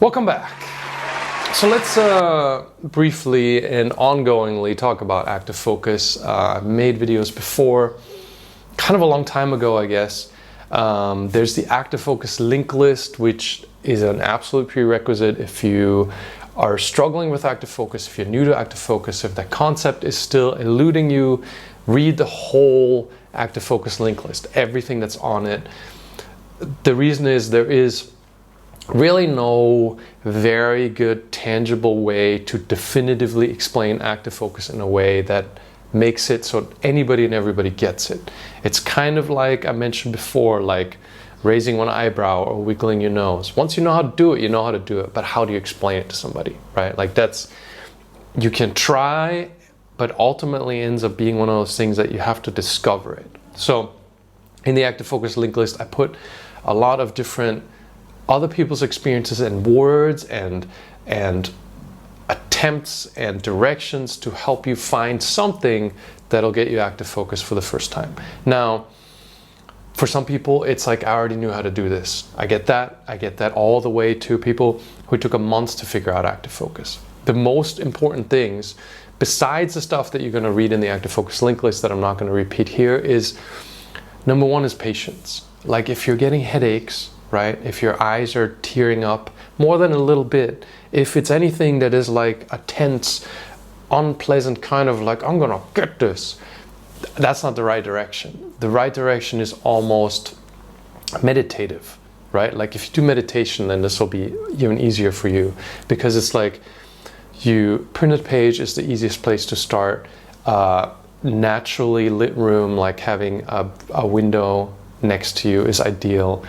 Welcome back. So let's briefly and ongoingly talk about active focus. I've made videos before, kind of a long time ago, I guess. There's the active focus link list, which is an absolute prerequisite if you are struggling with active focus, if you're new to active focus, if that concept is still eluding you, read the whole active focus link list, everything that's on it. The reason is there is really no very good tangible way to definitively explain active focus in a way that makes it so anybody and everybody gets it. It's kind of like I mentioned before, like raising one eyebrow or wiggling your nose. Once you know how to do it, you know how to do it, but how do you explain it to somebody, right? Like you can try, but ultimately ends up being one of those things that you have to discover it. So in the active focus link list, I put a lot of different other people's experiences and words and attempts and directions to help you find something that'll get you active focus for the first time. Now, for some people, it's like, I already knew how to do this. I get that. I get that all the way to people who took a month to figure out active focus. The most important things, besides the stuff that you're going to read in the active focus link list that I'm not going to repeat here, is number one is patience. Like if you're getting headaches, right? If your eyes are tearing up more than a little bit, if it's anything that is like a tense, unpleasant kind of like, I'm gonna get this, that's not the right direction. The right direction is almost meditative, right? Like if you do meditation, then this will be even easier for you, because it's like printed page is the easiest place to start. Naturally lit room, like having a window next to you is ideal.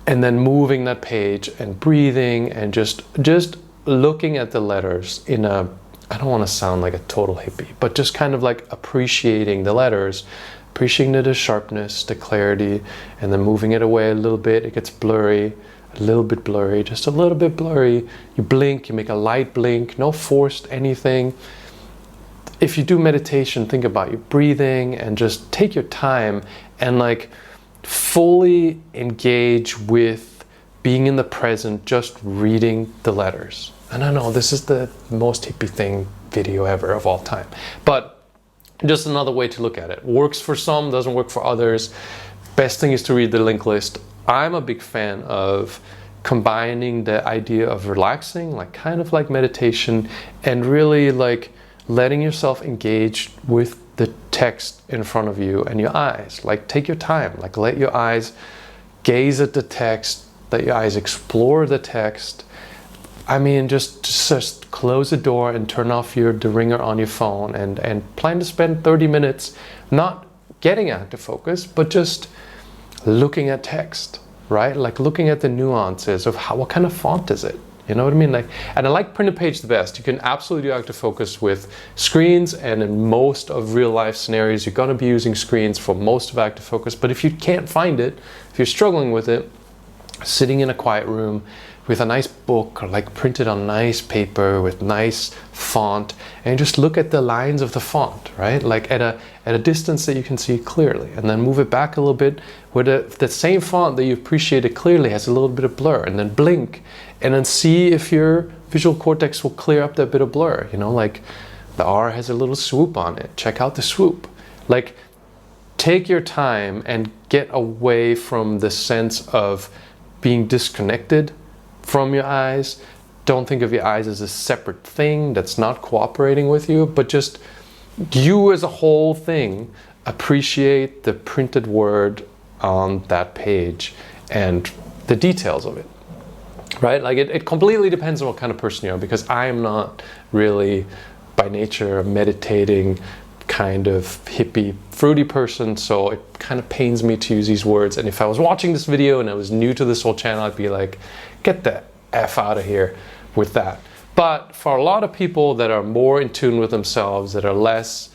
And then moving that page and breathing and just looking at the letters in a, I don't want to sound like a total hippie, but just kind of like appreciating the letters, appreciating the sharpness, the clarity, and then moving it away a little bit. It gets blurry, a little bit blurry, just a little bit blurry. You blink, you make a light blink, no forced anything. If you do meditation, think about your breathing and just take your time and like fully engage with being in the present, just reading the letters. And I know this is the most hippie thing video ever of all time, but just another way to look at it. Works for some, doesn't work for others. Best thing is to read the link list. I'm a big fan of combining the idea of relaxing, like kind of like meditation, and really like letting yourself engage with the text in front of you and your eyes. Like take your time, like let your eyes gaze at the text, let your eyes explore the text. I mean, just close the door and turn off the ringer on your phone and plan to spend 30 minutes not getting active focus, but just looking at text, right? Like looking at the nuances of what kind of font is it? You know what I mean? Like, and I like printed page the best. You can absolutely do active focus with screens, and in most of real life scenarios, you're going to be using screens for most of active focus. But if you can't find it, if you're struggling with it, sitting in a quiet room with a nice book or like printed on nice paper with nice font, and just look at the lines of the font, right? Like at a distance that you can see clearly, and then move it back a little bit where the same font that you appreciated clearly has a little bit of blur, and then blink and then see if your visual cortex will clear up that bit of blur. You know, like the R has a little swoop on it. Check out the swoop. Like take your time and get away from the sense of being disconnected from your eyes. Don't think of your eyes as a separate thing that's not cooperating with you, but just you as a whole thing. Appreciate the printed word on that page and the details of it, right? Like it completely depends on what kind of person you are, because I am not really by nature a meditating kind of hippie fruity person, so it kind of pains me to use these words. And if I was watching this video and I was new to this whole channel, I'd be like, get the F out of here with that. But for a lot of people that are more in tune with themselves, that are less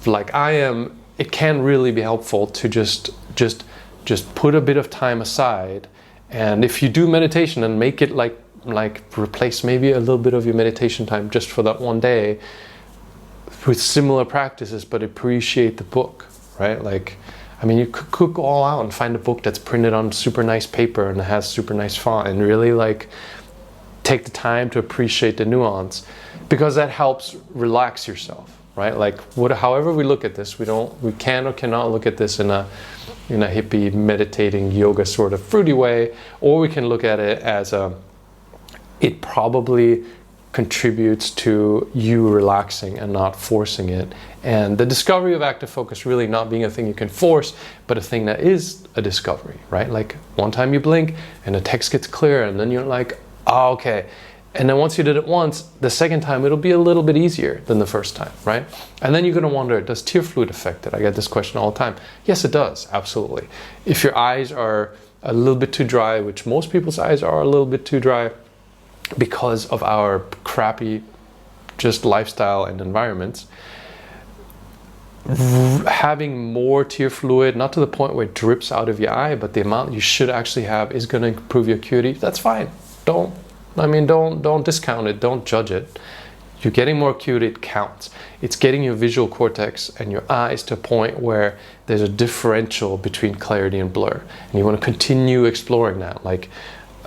like I am, it can really be helpful to just put a bit of time aside. And if you do meditation, and make it like replace maybe a little bit of your meditation time just for that one day with similar practices, but appreciate the book, right? Like I mean, you could go all out and find a book that's printed on super nice paper and has super nice font, and really like take the time to appreciate the nuance, because that helps relax yourself, right? Like however we look at this, we can or cannot look at this in a hippie meditating yoga sort of fruity way, or we can look at it as it probably contributes to you relaxing and not forcing it. And the discovery of active focus really not being a thing you can force, but a thing that is a discovery, right? Like one time you blink and the text gets clear, and then you're like, oh, okay. And then once you did it once, the second time it'll be a little bit easier than the first time, right? And then you're gonna wonder, does tear fluid affect it? I get this question all the time. Yes, it does, absolutely. If your eyes are a little bit too dry, which most people's eyes are a little bit too dry because of our crappy just lifestyle and environments, having more tear fluid, not to the point where it drips out of your eye, but the amount you should actually have is gonna improve your acuity. That's fine. Don't discount it, don't judge it. You're getting more acuity, it counts. It's getting your visual cortex and your eyes to a point where there's a differential between clarity and blur. And you want to continue exploring that. Like,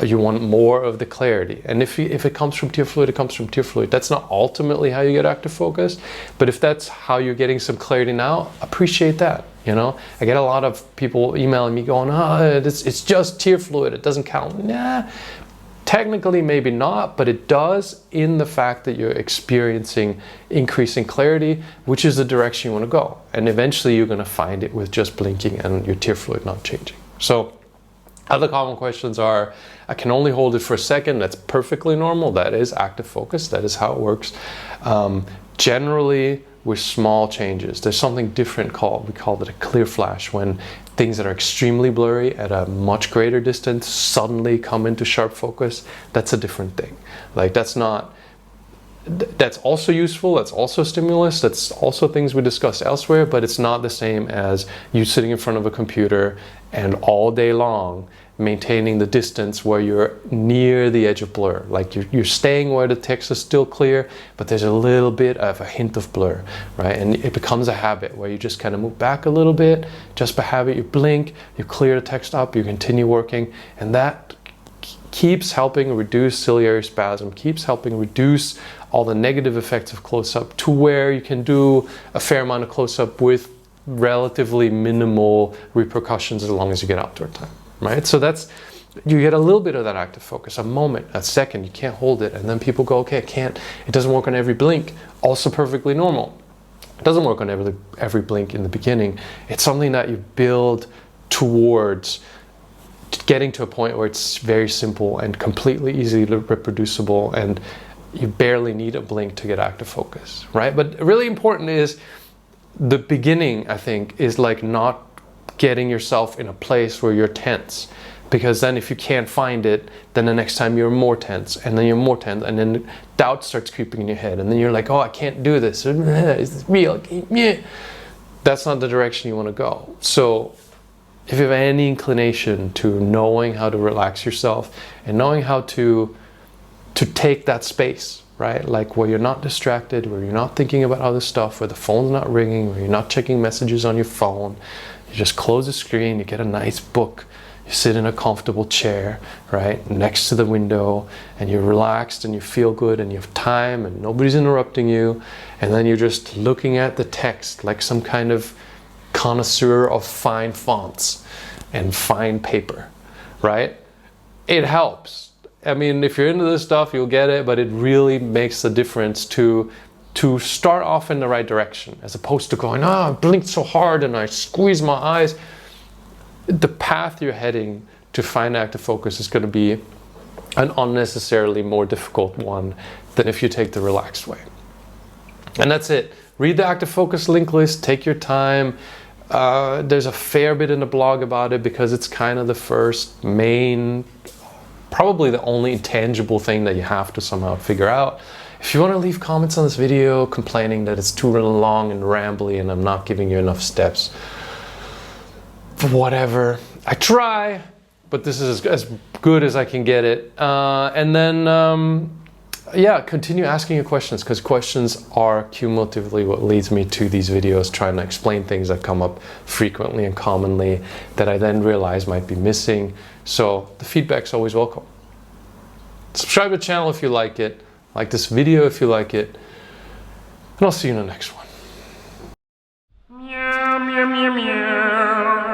you want more of the clarity. And if it comes from tear fluid, it comes from tear fluid. That's not ultimately how you get active focus, but if that's how you're getting some clarity now, appreciate that. You know, I get a lot of people emailing me going, it's just tear fluid, it doesn't count. Nah. Technically, maybe not, but it does in the fact that you're experiencing increasing clarity, which is the direction you want to go. And eventually you're going to find it with just blinking and your tear fluid not changing. So other common questions are, I can only hold it for a second. That's perfectly normal. That is active focus. That is how it works. Generally, with small changes, there's something different we call it a clear flash, when things that are extremely blurry at a much greater distance suddenly come into sharp focus. That's a different thing. Like that's also useful, that's also stimulus, that's also things we discussed elsewhere, but it's not the same as you sitting in front of a computer and all day long maintaining the distance where you're near the edge of blur. Like you're staying where the text is still clear, but there's a little bit of a hint of blur, right? And it becomes a habit where you just kind of move back a little bit, just by habit, you blink, you clear the text up, you continue working, and that keeps helping reduce ciliary spasm, keeps helping reduce all the negative effects of close-up to where you can do a fair amount of close-up with relatively minimal repercussions as long as you get outdoor time. Right? So you get a little bit of that active focus, a moment, a second, you can't hold it, and then people go, okay, it doesn't work on every blink. Also perfectly normal. It doesn't work on every blink in the beginning. It's something that you build towards getting to a point where it's very simple and completely easily reproducible, and you barely need a blink to get active focus, right? But really important is the beginning, I think, is like not getting yourself in a place where you're tense, because then if you can't find it, then the next time you're more tense, and then you're more tense, and then doubt starts creeping in your head, and then you're like, oh, I can't do this. Is this real? That's not the direction you want to go. So if you have any inclination to knowing how to relax yourself and knowing how to take that space, right? Like where you're not distracted, where you're not thinking about other stuff, where the phone's not ringing, where you're not checking messages on your phone. You just close the screen, you get a nice book, you sit in a comfortable chair, right, next to the window, and you're relaxed and you feel good and you have time and nobody's interrupting you, and then you're just looking at the text like some kind of connoisseur of fine fonts and fine paper, right? It helps. I mean, if you're into this stuff, you'll get it, but it really makes a difference to start off in the right direction, as opposed to going, I blinked so hard and I squeezed my eyes. The path you're heading to find active focus is going to be an unnecessarily more difficult one than if you take the relaxed way. And that's it. Read the active focus link list, take your time. There's a fair bit in the blog about it, because it's kind of the first main, probably the only tangible thing that you have to somehow figure out. If you want to leave comments on this video complaining that it's too long and rambly and I'm not giving you enough steps, whatever. I try, but this is as good as I can get it. And then yeah, continue asking your questions, because questions are cumulatively what leads me to these videos, trying to explain things that come up frequently and commonly that I then realize might be missing. So the feedback's always welcome. Subscribe to the channel if you like this video if you like it, and I'll see you in the next one. Meow, meow, meow, meow.